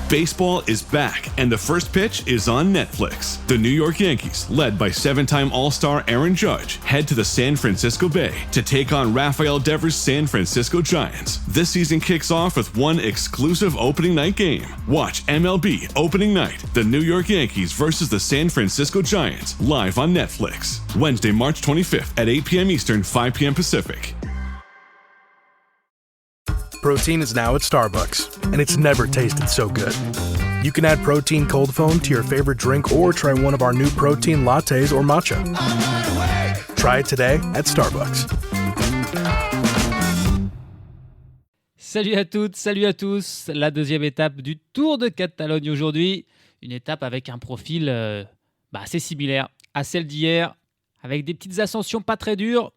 Baseball is back, and the first pitch is on Netflix. The New York Yankees, led by seven-time All-Star Aaron Judge, head to the San Francisco Bay to take on Rafael Devers' San Francisco Giants. This season kicks off with one exclusive opening night game. Watch MLB Opening Night, the New York Yankees versus the San Francisco Giants, live on Netflix. Wednesday, March 25th at 8 p.m. Eastern, 5 p.m. Pacific. Protein is now at Starbucks, and it's never tasted so good. You can add protein cold foam to your favorite drink or try one of our new protein lattes or matcha. Try it today at Starbucks. Salut à toutes, salut à tous. La deuxième étape du Tour de Catalogne aujourd'hui. Une étape avec un profil assez similaire à celle d'hier, avec des petites ascensions pas très dures,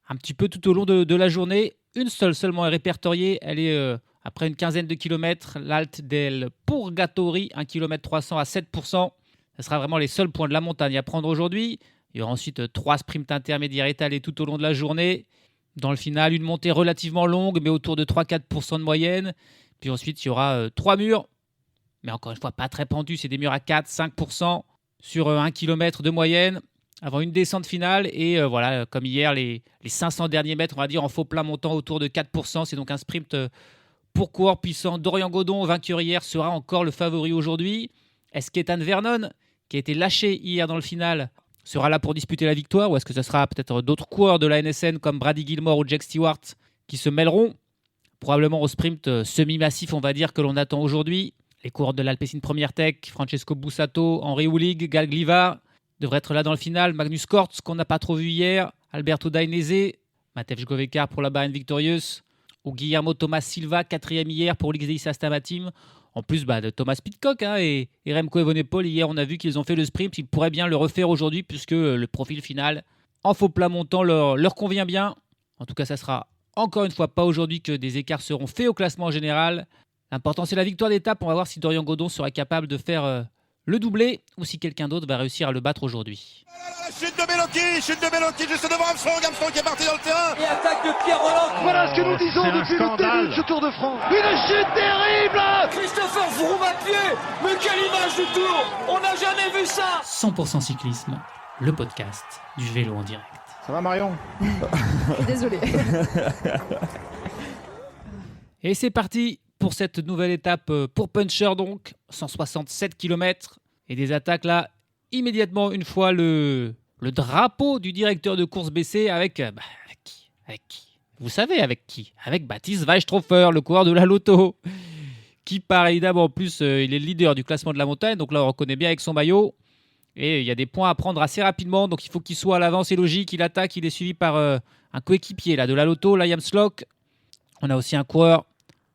un petit peu tout au long de la journée. Une seule seulement est répertoriée, elle est après une quinzaine de kilomètres, l'Alte del Purgatori, 1 km 300 à 7%. Ce sera vraiment les seuls points de la montagne à prendre aujourd'hui. Il y aura ensuite 3 sprints intermédiaires étalés tout au long de la journée. Dans le final, une montée relativement longue, mais autour de 3-4% de moyenne. Puis ensuite, il y aura 3 murs, mais encore une fois, pas très pendus, c'est des murs à 4-5% sur 1 km de moyenne, avant une descente finale. Et voilà, comme hier, les 500 derniers mètres, on va dire, en faux plat montant autour de 4%. C'est donc un sprint pour coureur puissant. Dorian Godon, vainqueur hier, sera encore le favori aujourd'hui. Est-ce qu'Ethan Vernon, qui a été lâché hier dans le final, sera là pour disputer la victoire, ou est-ce que ce sera peut-être d'autres coureurs de la NSN comme Brady Gilmore ou Jake Stewart qui se mêleront probablement au sprint semi-massif, on va dire, que l'on attend aujourd'hui? Les coureurs de l'Alpecin Première Tech, Francesco Bussato, Henri Houlig, Gal Gliva devraient être là dans le final. Magnus Cort, qu'on n'a pas trop vu hier, Alberto Dainese, Matej Govekar pour la Bahrain Victorious, ou Guillermo Thomas Silva, 4e hier pour l'XDI Astana Team. En plus de Thomas Pidcock et Remco Evenepoel. Hier, on a vu qu'ils ont fait le sprint. Ils pourraient bien le refaire aujourd'hui puisque le profil final en faux plat montant leur convient bien. En tout cas, ça sera encore une fois pas aujourd'hui que des écarts seront faits au classement général. L'important, c'est la victoire d'étape. On va voir si Dorian Godon sera capable de faire le doublé ou si quelqu'un d'autre va réussir à le battre aujourd'hui. Chute de Bellocchi juste devant Armstrong qui est parti dans le terrain. Et attaque de Pierre Roland. Voilà ce que nous disons depuis le début de ce Tour de France. Une chute terrible. Christopher Froome à pied. Mais quelle image du Tour. On n'a jamais vu ça. 100% cyclisme, le podcast du vélo en direct. Ça va Marion? Désolé. Et c'est parti pour cette nouvelle étape pour Puncher, donc 167 km. Et des attaques là, immédiatement, une fois le drapeau du directeur de course baissé avec qui? Vous savez avec qui? Avec Baptiste Weistrofer, le coureur de la Lotto, qui part évidemment, en plus, il est le leader du classement de la montagne, donc là on reconnaît bien avec son maillot. Et il y a des points à prendre assez rapidement, donc il faut qu'il soit à l'avant, c'est logique. Il attaque, il est suivi par un coéquipier là, de la Lotto, Liam Slock. On a aussi un coureur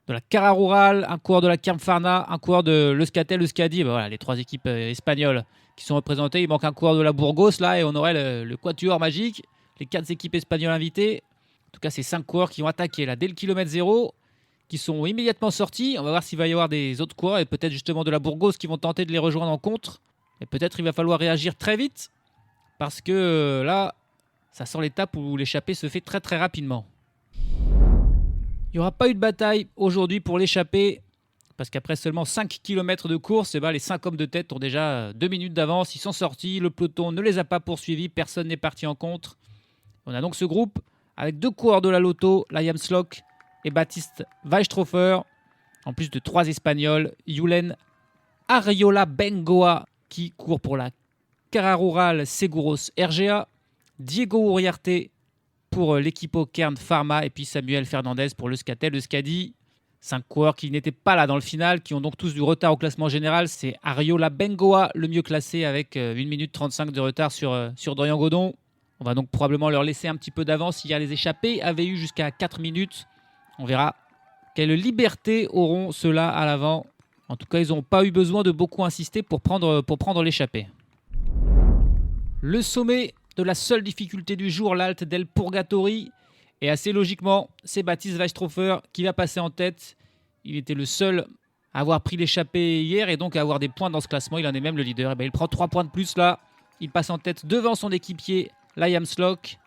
de la Cara Rural, un coureur de la Campfarna, un coureur de l'Euskaltel, Euskadi. Voilà, les 3 équipes espagnoles qui sont représentées. Il manque un coureur de la Burgos là et on aurait le quatuor magique, les 4 équipes espagnoles invitées. En tout cas, c'est 5 coureurs qui ont attaqué là dès le kilomètre 0, qui sont immédiatement sortis. On va voir s'il va y avoir des autres coureurs et peut-être justement de la Burgos qui vont tenter de les rejoindre en contre. Et peut-être il va falloir réagir très vite parce que là, ça sent l'étape où l'échappée se fait très très rapidement. Il n'y aura pas eu de bataille aujourd'hui pour l'échappée parce qu'après seulement 5 km de course, les 5 hommes de tête ont déjà 2 minutes d'avance. Ils sont sortis, le peloton ne les a pas poursuivis, personne n'est parti en contre. On a donc ce groupe avec 2 coureurs de la Lotto, Liam Slock et Baptiste Weistrofer, en plus de 3 Espagnols, Julen Arriola Bengoa qui court pour la Cara Rural Seguros RGA, Diego Uriarte pour l'Equipo Kern Pharma et puis Samuel Fernandez pour l'Euskaltel Euskadi. 5 coureurs qui n'étaient pas là dans le final, qui ont donc tous du retard au classement général. C'est Arriola Bengoa le mieux classé avec 1 minute 35 de retard sur Dorian Godon. On va donc probablement leur laisser un petit peu d'avance. Hier, les échappés avaient eu jusqu'à 4 minutes. On verra quelle liberté auront ceux-là à l'avant. En tout cas, ils n'ont pas eu besoin de beaucoup insister pour prendre l'échappée. Le sommet de la seule difficulté du jour, l'Alte del Purgatori. Et assez logiquement, c'est Baptiste Weistrofer qui va passer en tête. Il était le seul à avoir pris l'échappée hier et donc à avoir des points dans ce classement. Il en est même le leader. Et il prend 3 points de plus là. Il passe en tête devant son équipier, Liam Slock.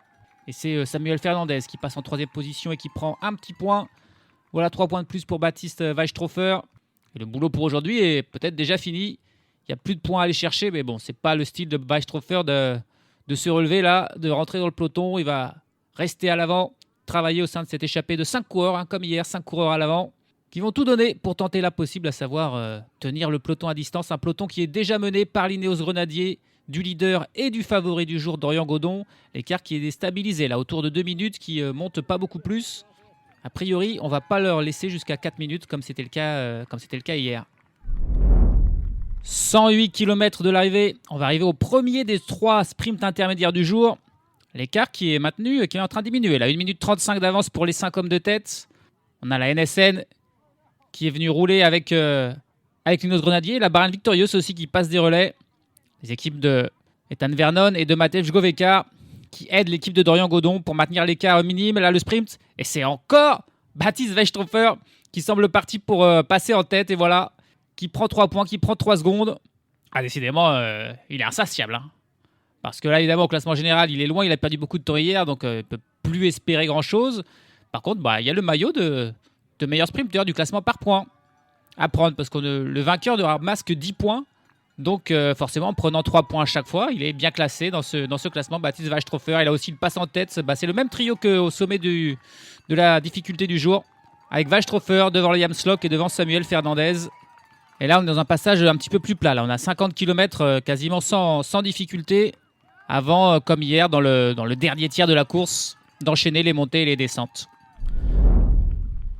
Et c'est Samuel Fernandez qui passe en 3e position et qui prend un petit point. Voilà 3 points de plus pour Baptiste Weistrofer. Et le boulot pour aujourd'hui est peut-être déjà fini. Il n'y a plus de points à aller chercher, mais bon, c'est pas le style de Weisstroffer de se relever là, de rentrer dans le peloton. Il va rester à l'avant, travailler au sein de cette échappée de 5 coureurs, comme hier, 5 coureurs à l'avant, qui vont tout donner pour tenter l'impossible, à savoir tenir le peloton à distance. Un peloton qui est déjà mené par l'Ineos Grenadier, du leader et du favori du jour, Dorian Godon. L'écart qui est déstabilisé là, autour de 2 minutes, qui monte pas beaucoup plus. A priori, on ne va pas leur laisser jusqu'à 4 minutes, comme c'était le cas hier. 108 km de l'arrivée. On va arriver au premier des 3 sprints intermédiaires du jour. L'écart qui est maintenu, qui est en train de diminuer. Là, 1 minute 35 d'avance pour les 5 hommes de tête. On a la NSN qui est venue rouler avec l'Ineos Grenadier. La Bahrain Victorious aussi qui passe des relais. Les équipes de Ethan Vernon et de Matej Goveka qui aident l'équipe de Dorian Godon pour maintenir l'écart minime. Là, le sprint. Et c'est encore Baptiste Weisstroffer qui semble parti pour passer en tête. Et voilà, qui prend 3 points, qui prend 3 secondes. Ah, décidément, il est insatiable. Hein. Parce que là, évidemment, au classement général, il est loin. Il a perdu beaucoup de temps hier, donc il ne peut plus espérer grand-chose. Par contre, il y a le maillot de meilleur sprinter du classement par points à prendre. Parce que le vainqueur ne ramasse que 10 points. Donc, forcément, en prenant 3 points à chaque fois, il est bien classé dans ce classement. Baptiste Weisstroffer, il a aussi le passe en tête. C'est le même trio qu'au sommet de la difficulté du jour. Avec Weisstroffer devant Liam Slock et devant Samuel Fernandez. Et là, on est dans un passage un petit peu plus plat. Là, on a 50 km quasiment sans difficulté. Avant, comme hier, dans le dernier tiers de la course, d'enchaîner les montées et les descentes.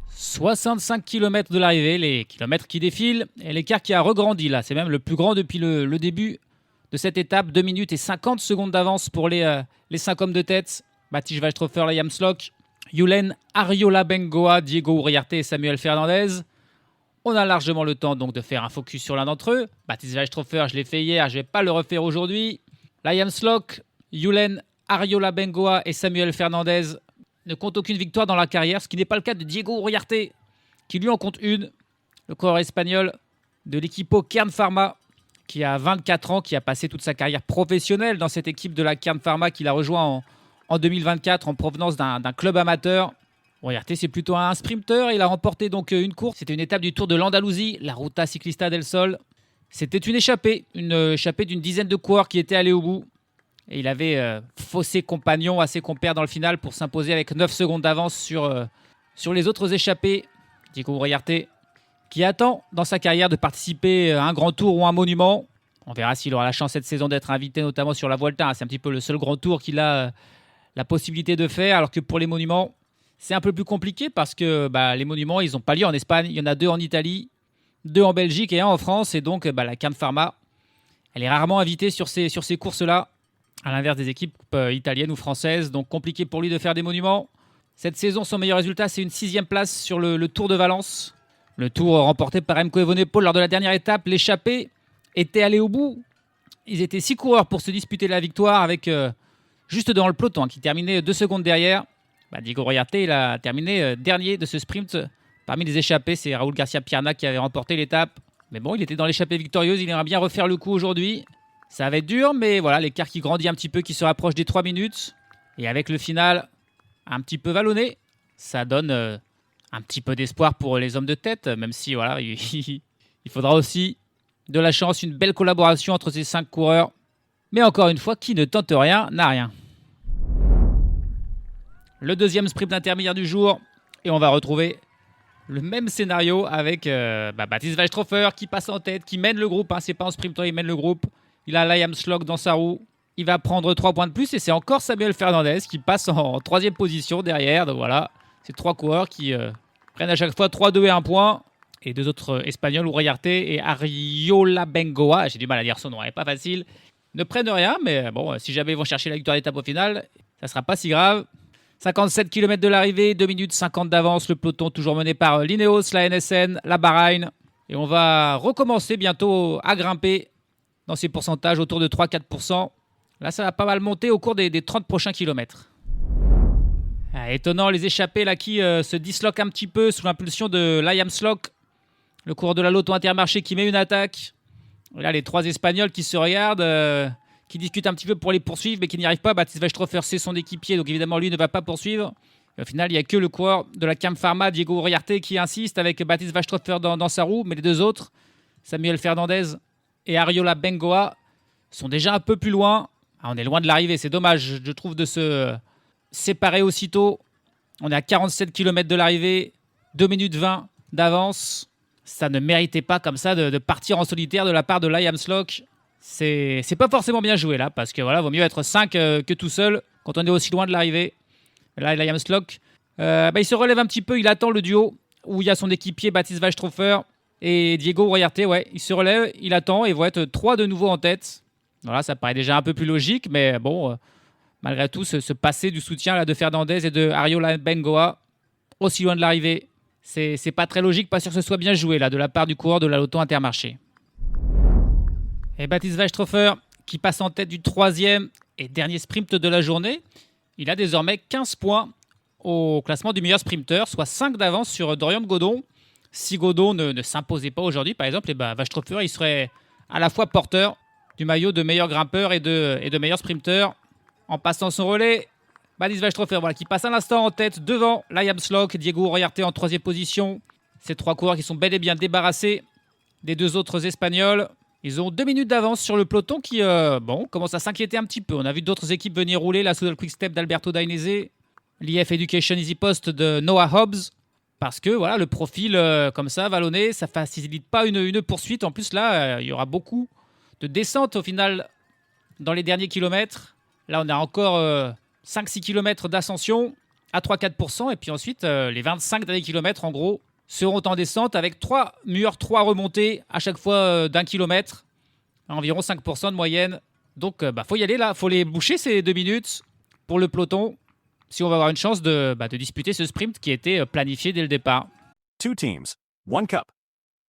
65 km de l'arrivée, les kilomètres qui défilent, et l'écart qui a regrandi là. C'est même le plus grand depuis le début de cette étape. 2 minutes et 50 secondes d'avance pour les 5 hommes de tête. Matej Weisstroffer, Liam Slock, Julen Ariola Bengoa, Diego Uriarte et Samuel Fernandez. On a largement le temps donc de faire un focus sur l'un d'entre eux. Baptiste Weisstroffer, je l'ai fait hier, je ne vais pas le refaire aujourd'hui. Liam Slock, Julen Ariola Bengoa et Samuel Fernandez ne comptent aucune victoire dans la carrière, ce qui n'est pas le cas de Diego Uriarte, qui lui en compte une. Le coureur espagnol de l'équipo Kern Pharma, qui a 24 ans, qui a passé toute sa carrière professionnelle dans cette équipe de la Kern Pharma qu'il a rejoint en 2024 en provenance d'un club amateur. Uriarte, c'est plutôt un sprinter. Il a remporté donc une course. C'était une étape du Tour de l'Andalousie, la Ruta Ciclista del Sol. C'était une échappée d'une dizaine de coureurs qui étaient allés au bout. Et il avait faussé compagnon à ses compères dans le final pour s'imposer avec 9 secondes d'avance sur les autres échappés. Diego Uriarte, qui attend dans sa carrière de participer à un grand tour ou un monument. On verra s'il aura la chance cette saison d'être invité notamment sur la Vuelta. C'est un petit peu le seul grand tour qu'il a la possibilité de faire, alors que pour les monuments, c'est un peu plus compliqué parce que les monuments, ils n'ont pas lieu en Espagne. Il y en a 2 en Italie, 2 en Belgique et 1 en France. Et donc, la Kern Pharma, elle est rarement invitée sur ces courses-là, à l'inverse des équipes italiennes ou françaises. Donc, compliqué pour lui de faire des monuments. Cette saison, son meilleur résultat, c'est une 6e place sur le Tour de Valence. Le Tour remporté par Remco Evenepoel lors de la dernière étape. L'échappée était allée au bout. Ils étaient 6 coureurs pour se disputer la victoire avec juste devant le peloton qui terminait 2 secondes derrière. Diego Uriarte, il a terminé dernier de ce sprint. Parmi les échappés, c'est Raúl García Pierna qui avait remporté l'étape. Mais bon, il était dans l'échappée victorieuse. Il aimerait bien refaire le coup aujourd'hui. Ça va être dur, mais voilà, l'écart qui grandit un petit peu, qui se rapproche des 3 minutes. Et avec le final un petit peu vallonné, ça donne un petit peu d'espoir pour les hommes de tête, même si voilà, il faudra aussi de la chance, une belle collaboration entre ces 5 coureurs. Mais encore une fois, qui ne tente rien n'a rien. Le deuxième sprint intermédiaire du jour, et on va retrouver le même scénario avec Baptiste Weisstroffer qui passe en tête, qui mène le groupe. C'est pas un sprinter, il mène le groupe. Il a Liam Slock dans sa roue. Il va prendre 3 points de plus et c'est encore Samuel Fernandez qui passe en 3e position derrière. Donc voilà, c'est 3 coureurs qui prennent à chaque fois 3, 2 et 1 point. Et 2 autres Espagnols, Uriarte et Ariola Bengoa, j'ai du mal à dire son nom, pas facile, ne prennent rien. Mais bon, si jamais ils vont chercher la victoire d'étape au final, ça sera pas si grave. 57 km de l'arrivée, 2 minutes 50 d'avance. Le peloton toujours mené par l'Ineos, la NSN, la Bahrain. Et on va recommencer bientôt à grimper dans ces pourcentages autour de 3-4%. Là, ça va pas mal monter au cours des 30 prochains kilomètres. Étonnant, les échappés là qui se disloquent un petit peu sous l'impulsion de Liam Slock, le coureur de la Lotto Intermarché qui met une attaque. Et là, les 3 Espagnols qui se regardent, qui discutent un petit peu pour les poursuivre, mais qui n'y arrivent pas. Baptiste Weisstroffer, c'est son équipier, donc évidemment, lui ne va pas poursuivre. Et au final, il n'y a que le coureur de la Cam Pharma, Diego Uriarte, qui insiste avec Baptiste Weisstroffer dans sa roue. Mais les deux autres, Samuel Fernandez et Ariola Bengoa, sont déjà un peu plus loin. On est loin de l'arrivée, c'est dommage, je trouve, de se séparer aussitôt. On est à 47 km de l'arrivée, 2 minutes 20 d'avance. Ça ne méritait pas comme ça de partir en solitaire de la part de Liam Slock. C'est pas forcément bien joué là, parce que voilà, vaut mieux être 5 que tout seul quand on est aussi loin de l'arrivée. Là, Liam Slock, il se relève un petit peu, il attend le duo où il y a son équipier Baptiste Weisstroffer et Diego Uriarte. Ouais, il se relève, il attend et vont être 3 de nouveau en tête. Voilà, ça paraît déjà un peu plus logique, mais bon, malgré tout, ce passé du soutien là, de Fernandez et de Ariola Bengoa, aussi loin de l'arrivée, c'est pas très logique, pas sûr que ce soit bien joué là, de la part du coureur de la Lotto Intermarché. Et Baptiste Weisstroffer, qui passe en tête du 3e et dernier sprint de la journée, il a désormais 15 points au classement du meilleur sprinter, soit 5 d'avance sur Dorian Godon. Si Godon ne s'imposait pas aujourd'hui, par exemple, Weisstroffer il serait à la fois porteur du maillot de meilleur grimpeur et de meilleur sprinter. En passant son relais, Baptiste Weisstroffer, qui passe à l'instant en tête devant Liam Slock, Diego Uriarte en 3e position. Ces 3 coureurs qui sont bel et bien débarrassés des 2 autres Espagnols. Ils ont 2 minutes d'avance sur le peloton qui commence à s'inquiéter un petit peu. On a vu d'autres équipes venir rouler, la Soudal Quick Step d'Alberto Dainese, l'IF Education Easy Post de Noah Hobbs, parce que voilà, le profil comme ça, vallonné, ça ne facilite pas une poursuite. En plus, là, il y aura beaucoup de descentes au final dans les derniers kilomètres. Là, on a encore 5-6 km d'ascension à 3-4%. Et puis ensuite, les 25 derniers kilomètres, en gros, seront en descente avec 3 murs, 3 remontées à chaque fois d'1 kilomètre, à environ 5% de moyenne. Donc, faut y aller là, faut les boucher ces 2 minutes pour le peloton si on va avoir une chance de disputer ce sprint qui était planifié dès le départ. 2 teams, 1 cup.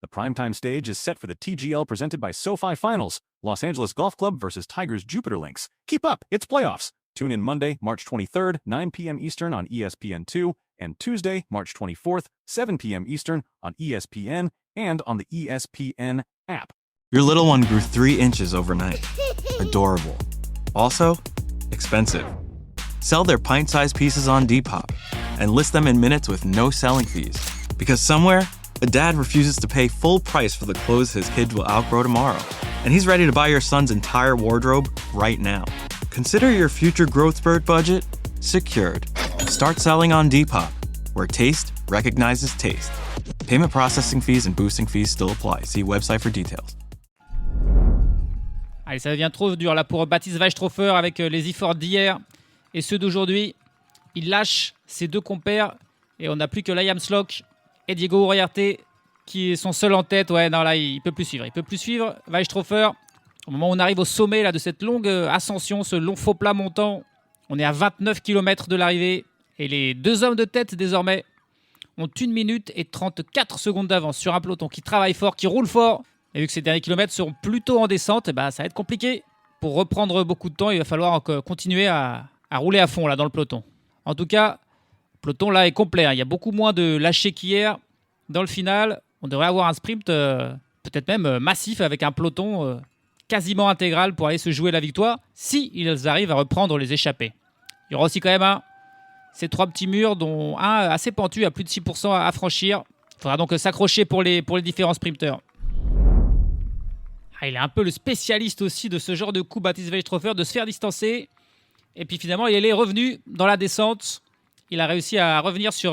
The primetime stage is set for the TGL presented by SoFi Finals, Los Angeles Golf Club versus Tigers Jupiter Links. Keep up, it's playoffs. Tune in Monday, March 23rd, 9 p.m. Eastern on ESPN2, and Tuesday, March 24th, 7 p.m. Eastern on ESPN and on the ESPN app. Your little one grew 3 inches overnight. Adorable. Also, expensive. Sell their pint-sized pieces on Depop and list them in minutes with no selling fees. Because somewhere, a dad refuses to pay full price for the clothes his kids will outgrow tomorrow. And he's ready to buy your son's entire wardrobe right now. Consider your future growth spurt budget secured. Start selling on Depop, where taste recognizes taste. Payment processing fees and boosting fees still apply. See website for details. Allez, ça devient trop dur là pour Baptiste Weisstroffer avec les efforts d'hier et ceux d'aujourd'hui. Il lâche ses 2 compères et on n'a plus que Liam Slock et Diego Uriarte qui sont seuls en tête. Ouais, non, là, il peut plus suivre. Il peut plus suivre. Weisstroffer, au moment où on arrive au sommet là, de cette longue ascension, ce long faux plat montant, on est à 29 km de l'arrivée et les 2 hommes de tête désormais ont 1 minute et 34 secondes d'avance sur un peloton qui travaille fort, qui roule fort. Et vu que ces derniers kilomètres seront plutôt en descente, ça va être compliqué. Pour reprendre beaucoup de temps, il va falloir continuer à rouler à fond là, dans le peloton. En tout cas, le peloton là est complet. Il y a beaucoup moins de lâchers qu'hier. Dans le final, on devrait avoir un sprint peut-être même massif avec un peloton quasiment intégral pour aller se jouer la victoire si ils arrivent à reprendre les échappées. Il y aura aussi quand même ces 3 petits murs, dont un assez pentu à plus de 6% à franchir. Il faudra donc s'accrocher pour les différents sprinteurs. Il est un peu le spécialiste aussi de ce genre de coup, Baptiste Weisstroffer, de se faire distancer. Et puis finalement, il est revenu dans la descente. Il a réussi à revenir sur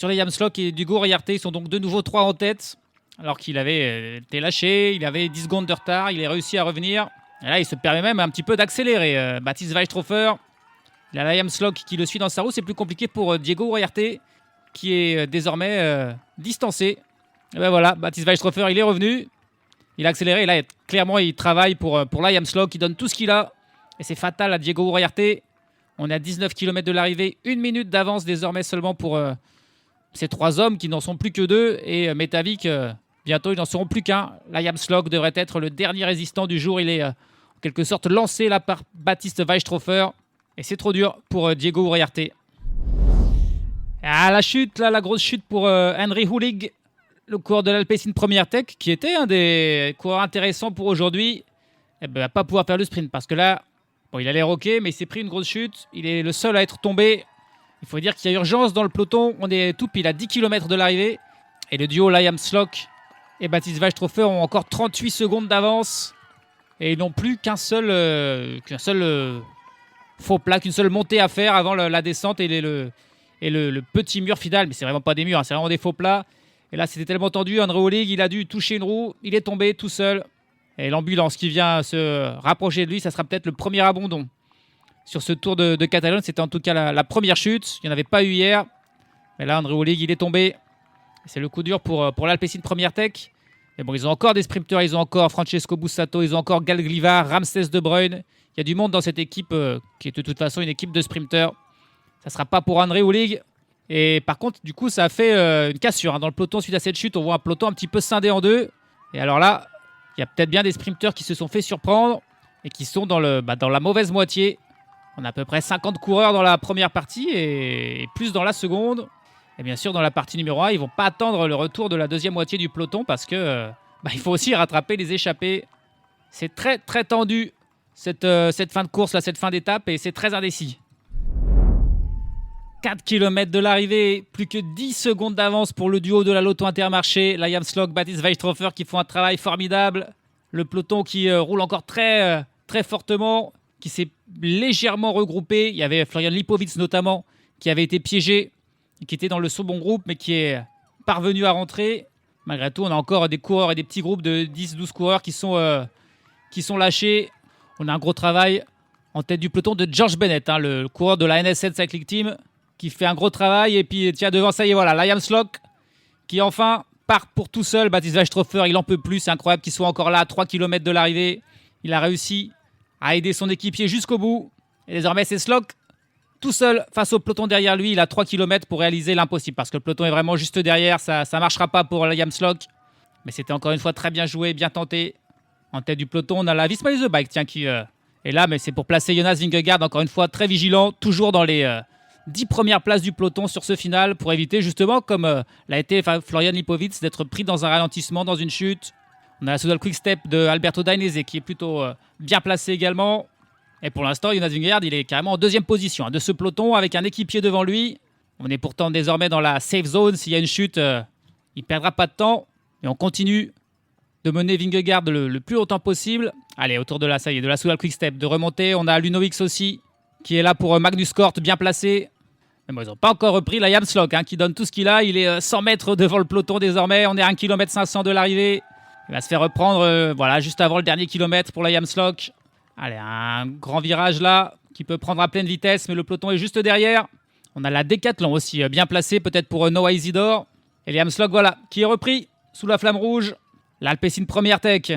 Liam Slock et Diego Uriarte. Ils sont donc de nouveau 3 en tête. Alors qu'il avait été lâché, il avait 10 secondes de retard. Il a réussi à revenir. Et là, il se permet même un petit peu d'accélérer. Baptiste Weisstroffer, il a Liam Slock qui le suit dans sa roue. C'est plus compliqué pour Diego Uriarte, qui est désormais distancé. Et ben voilà, Baptiste Weisstroffer, il est revenu. Il a accéléré. Et là, clairement, il travaille pour Liam Slock. Il donne tout ce qu'il a. Et c'est fatal à Diego Uriarte. On est à 19 km de l'arrivée. 1 minute d'avance désormais seulement pour ces 3 hommes qui n'en sont plus que 2. Et Metavik, bientôt, ils n'en seront plus qu'un. Liam Slock devrait être le dernier résistant du jour. Il est en quelque sorte lancé là par Baptiste Weisstroffer. Et c'est trop dur pour Diego Uriarte. Ah, la chute, là, la grosse chute pour Henry Hulig, le coureur de l'Alpecin Première Tech, qui était un des coureurs intéressants pour aujourd'hui. Il va pas pouvoir faire le sprint parce que là, il allait rocker, mais il s'est pris une grosse chute. Il est le seul à être tombé. Il faut dire qu'il y a urgence dans le peloton. On est tout pile à 10 km de l'arrivée. Et le duo Liam Slock et Baptiste Weishofer ont encore 38 secondes d'avance. Et ils n'ont plus qu'un seul faux plat, qu'une seule montée à faire avant la descente et le petit mur final. Mais c'est vraiment pas des murs, c'est vraiment des faux plats. Et là, c'était tellement tendu. André Olig, il a dû toucher une roue. Il est tombé tout seul. Et l'ambulance qui vient se rapprocher de lui, ça sera peut-être le premier abandon. Sur ce Tour de Catalogne, c'était en tout cas la première chute. Il n'y en avait pas eu hier. Mais là, André Olig, il est tombé. C'est le coup dur pour l'Alpecin Première Tech. Mais bon, ils ont encore des sprinteurs, ils ont encore Francesco Bussato, ils ont encore Gal Glivar, Ramsès De Bruyne. Il y a du monde dans cette équipe qui est de toute façon une équipe de sprinteurs. Ça ne sera pas pour André Olig. Et par contre, du coup, ça a fait une cassure. Dans le peloton, suite à cette chute, on voit un peloton un petit peu scindé en deux. Et alors là, il y a peut-être bien des sprinteurs qui se sont fait surprendre et qui sont dans la mauvaise moitié. On a à peu près 50 coureurs dans la première partie et plus dans la seconde. Et bien sûr, dans la partie numéro 1, ils ne vont pas attendre le retour de la deuxième moitié du peloton parce que il faut aussi rattraper les échappés. C'est très très tendu cette fin de course, là, cette fin d'étape, et c'est très indécis. 4 km de l'arrivée, plus que 10 secondes d'avance pour le duo de la Lotto Intermarché, Liam Slock, Baptiste Weishofer qui font un travail formidable. Le peloton qui roule encore très, très fortement, qui s'est légèrement regroupé. Il y avait Florian Lipovic notamment qui avait été piégé, qui était dans le second groupe mais qui est parvenu à rentrer. Malgré tout, on a encore des coureurs et des petits groupes de 10-12 coureurs qui sont lâchés. On a un gros travail en tête du peloton de George Bennett, le coureur de la NS7 Cycling Team, qui fait un gros travail. Et puis, tiens, devant, ça y est, voilà, Liam Slock, qui enfin part pour tout seul. Baptiste Weishofer, il en peut plus. C'est incroyable qu'il soit encore là à 3 km de l'arrivée. Il a réussi à aider son équipier jusqu'au bout. Et désormais, c'est Slock tout seul face au peloton derrière lui. Il a 3 km pour réaliser l'impossible parce que le peloton est vraiment juste derrière. Ça ne marchera pas pour Liam Slock. Mais c'était encore une fois très bien joué, bien tenté. En tête du peloton, on a la Visma Lease Bike qui est là, mais c'est pour placer Jonas Vingegaard, encore une fois très vigilant, toujours dans les 10 premières places du peloton sur ce final, pour éviter justement, comme l'a été Florian Lipovic, d'être pris dans un ralentissement, dans une chute. On a la Soudal Quick Step de Alberto Dainese qui est plutôt bien placé également. Et pour l'instant, Jonas Vingegaard, il est carrément en deuxième position de ce peloton avec un équipier devant lui. On est pourtant désormais dans la safe zone. S'il y a une chute, il ne perdra pas de temps. Et on continue de mener Vingegaard le plus longtemps possible. Allez, autour de la Soudal Quick Step, de remonter. On a Lunovic aussi, qui est là pour Magnus Cort, bien placé. Mais bon, ils n'ont pas encore repris Liam Slock, qui donne tout ce qu'il a. Il est 100 mètres devant le peloton désormais. On est à 1 km 500 de l'arrivée. Il va se faire reprendre juste avant le dernier kilomètre pour Liam Slock. Allez, un grand virage là, qui peut prendre à pleine vitesse, mais le peloton est juste derrière. On a la Décathlon aussi, bien placée, peut-être pour Noah Isidore. Et Liam Slock, voilà, qui est repris sous la flamme rouge. L'Alpecin Première Tech,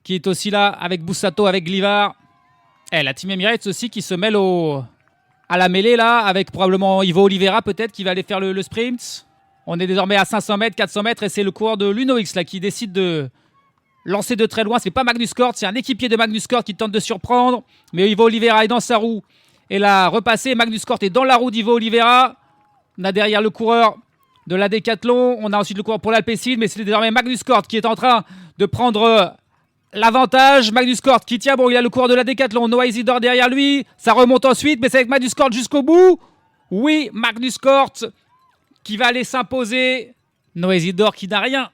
qui est aussi là, avec Bussato, avec Glivar. Et la Team Emirates aussi, qui se mêle à la mêlée là, avec probablement Ivo Oliveira peut-être, qui va aller faire le sprint. On est désormais à 500 mètres, 400 mètres, et c'est le coureur de Lunox là, qui décide de lancer de très loin. C'est pas Magnus Cort, c'est un équipier de Magnus Cort qui tente de surprendre. Mais Ivo Oliveira est dans sa roue. Et là, repassé, Magnus Cort est dans la roue d'Ivo Oliveira. On a derrière le coureur de la Décathlon. On a ensuite le coureur pour l'Alpecin, mais c'est désormais Magnus Cort qui est en train de prendre l'avantage. Magnus Cort qui tient, bon, il a le coureur de la Décathlon. Noah Isidore derrière lui. Ça remonte ensuite, mais c'est avec Magnus Cort jusqu'au bout. Oui, Magnus Cort qui va aller s'imposer. Noah Isidore qui n'a rien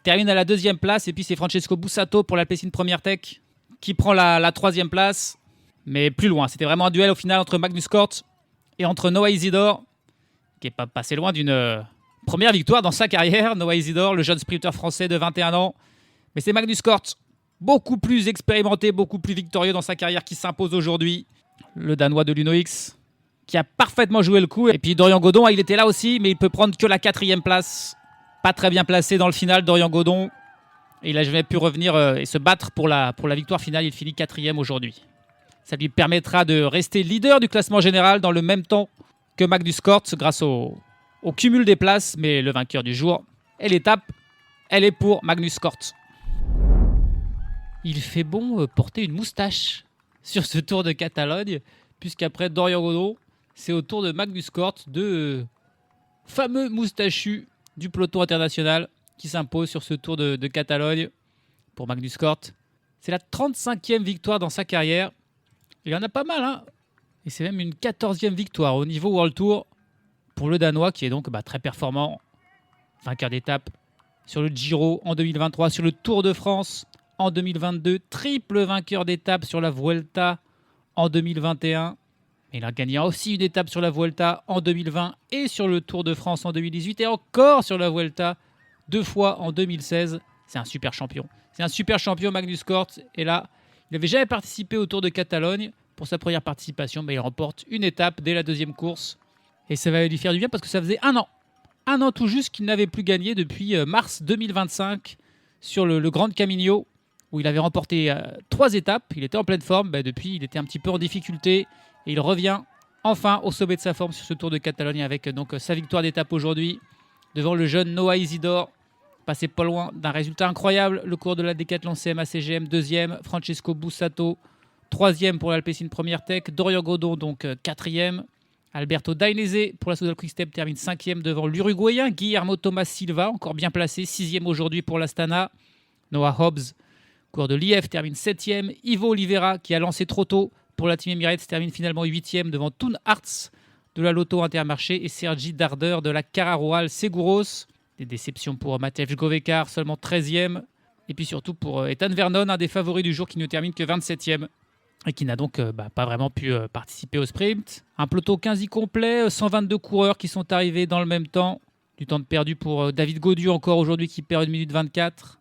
termine à la deuxième place. Et puis c'est Francesco Bussato pour l'Alpecin Première Tech qui prend la troisième place. Mais plus loin. C'était vraiment un duel au final entre Magnus Cort et entre Noah Isidore, qui est pas passé loin d'une première victoire dans sa carrière. Noah Isidore, le jeune sprinter français de 21 ans. Mais c'est Magnus Cort, beaucoup plus expérimenté, beaucoup plus victorieux dans sa carrière, qui s'impose aujourd'hui. Le Danois de l'Uno-X, qui a parfaitement joué le coup. Et puis Dorian Godon, il était là aussi, mais il peut prendre que la 4e place. Pas très bien placé dans le final, Dorian Godon. Et il n'a jamais pu revenir et se battre pour la victoire finale. Il finit 4e aujourd'hui. Ça lui permettra de rester leader du classement général dans le même temps que Magnus Cort, grâce au cumul des places. Mais le vainqueur du jour et l'étape, elle est pour Magnus Cort. Il fait bon porter une moustache sur ce Tour de Catalogne, puisqu'après Dorian Godon, c'est au tour de Magnus Cort, de fameux moustachu du peloton international, qui s'impose sur ce Tour de Catalogne. Pour Magnus Cort, c'est la 35e victoire dans sa carrière. Il en a pas mal, Et c'est même une 14e victoire au niveau World Tour. pour le Danois qui est donc très performant, vainqueur d'étape sur le Giro en 2023, sur le Tour de France en 2022, triple vainqueur d'étape sur la Vuelta en 2021. Il a gagné aussi une étape sur la Vuelta en 2020 et sur le Tour de France en 2018 et encore sur la Vuelta 2 fois en 2016. C'est un super champion. C'est un super champion, Magnus Cort. Et là, il n'avait jamais participé au Tour de Catalogne. Pour sa première participation, il remporte une étape dès la deuxième course. Et ça va lui faire du bien parce que ça faisait un an tout juste qu'il n'avait plus gagné depuis mars 2025 sur le Grand Camino où il avait remporté 3 étapes. Il était en pleine forme. Depuis, il était un petit peu en difficulté. Et il revient enfin au sommet de sa forme sur ce Tour de Catalogne avec donc sa victoire d'étape aujourd'hui devant le jeune Noah Isidore. Passé pas loin d'un résultat incroyable. Le cours de la Decathlon CMA CGM, 2e. Francesco Bussato, 3e pour l'Alpecin Première Tech. Dorian Godon, donc 4e. Alberto Dainese pour la Soudal Quick-Step termine 5e devant l'Uruguayen. Guillermo Thomas Silva, encore bien placé, 6e aujourd'hui pour l'Astana. Noah Hobbs, cours de l'IF, termine 7e. Ivo Oliveira, qui a lancé trop tôt pour la Team Emirates, termine finalement 8e devant Toon Arts de la Lotto Intermarché et Sergi Darder de la Cararual Seguros. Des déceptions pour Matej Govekar, seulement 13e. Et puis surtout pour Ethan Vernon, un des favoris du jour qui ne termine que 27e et qui n'a donc pas vraiment pu participer au sprint. Un peloton quasi complet, 122 coureurs qui sont arrivés dans le même temps. Du temps de perdu pour David Gaudu encore aujourd'hui qui perd 1 minute 24.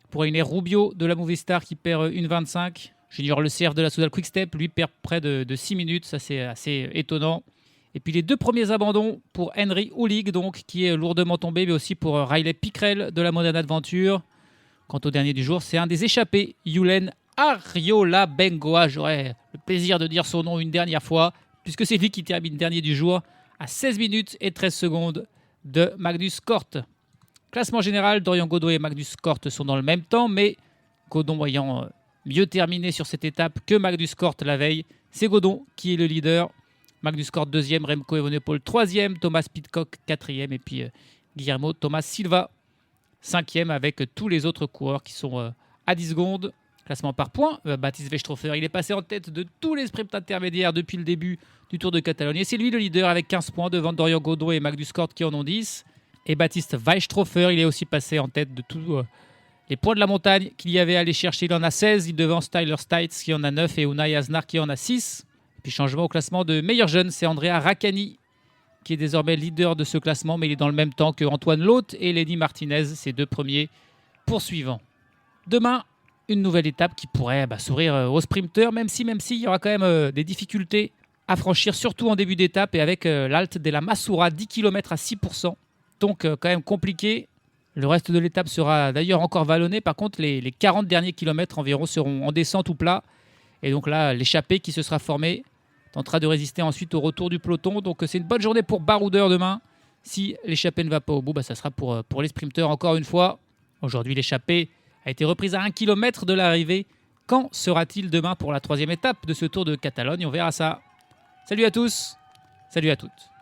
Pour Iner Rubio de la Movistar qui perd 1,25. Junior Le Cerf de la Soudal Quick-Step, lui perd près de 6 minutes, ça c'est assez étonnant. Et puis les 2 premiers abandons pour Henry Houlig, donc, qui est lourdement tombé, mais aussi pour Riley Pickrell de la Modena Adventure. Quant au dernier du jour, c'est un des échappés, Yulen Ariola Bengoa. J'aurais le plaisir de dire son nom une dernière fois, puisque c'est lui qui termine dernier du jour à 16 minutes et 13 secondes de Magnus Cort. Classement général, Dorian Godon et Magnus Cort sont dans le même temps, mais Godon ayant mieux terminé sur cette étape que Magnus Cort la veille, c'est Godon qui est le leader. Magnus Cort 2e, Remco Evenepoel 3e, Thomas Pidcock 4e et puis Guillermo Thomas Silva 5e avec tous les autres coureurs qui sont à 10 secondes. Classement par points, Baptiste Westrhofer, il est passé en tête de tous les sprints intermédiaires depuis le début du Tour de Catalogne. Et c'est lui le leader avec 15 points devant Dorian Godon et Magnus Cort qui en ont 10. Et Baptiste Westrhofer, il est aussi passé en tête de tous les points de la montagne qu'il y avait à aller chercher. Il en a 16, il devance Tyler Stites qui en a 9 et Unai Asnar qui en a 6. Puis changement au classement de meilleur jeune, c'est Andrea Raccani qui est désormais leader de ce classement, mais il est dans le même temps que Antoine Laute et Lenny Martinez, ses 2 premiers poursuivants. Demain, une nouvelle étape qui pourrait sourire aux sprinteurs, même si il y aura quand même des difficultés à franchir, surtout en début d'étape et avec l'Alt de la Massoura, 10 km à 6%. Donc quand même compliqué. Le reste de l'étape sera d'ailleurs encore vallonné. Par contre, les 40 derniers kilomètres environ seront en descente ou plat. Et donc là, l'échappée qui se sera formée tentera de résister ensuite au retour du peloton. Donc c'est une bonne journée pour Baroudeur demain. Si l'échappée ne va pas au bout, ça sera pour les sprinteurs encore une fois. Aujourd'hui, l'échappée a été reprise à 1 km de l'arrivée. Quand sera-t-il demain pour la 3e étape de ce Tour de Catalogne? On verra ça. Salut à tous, salut à toutes.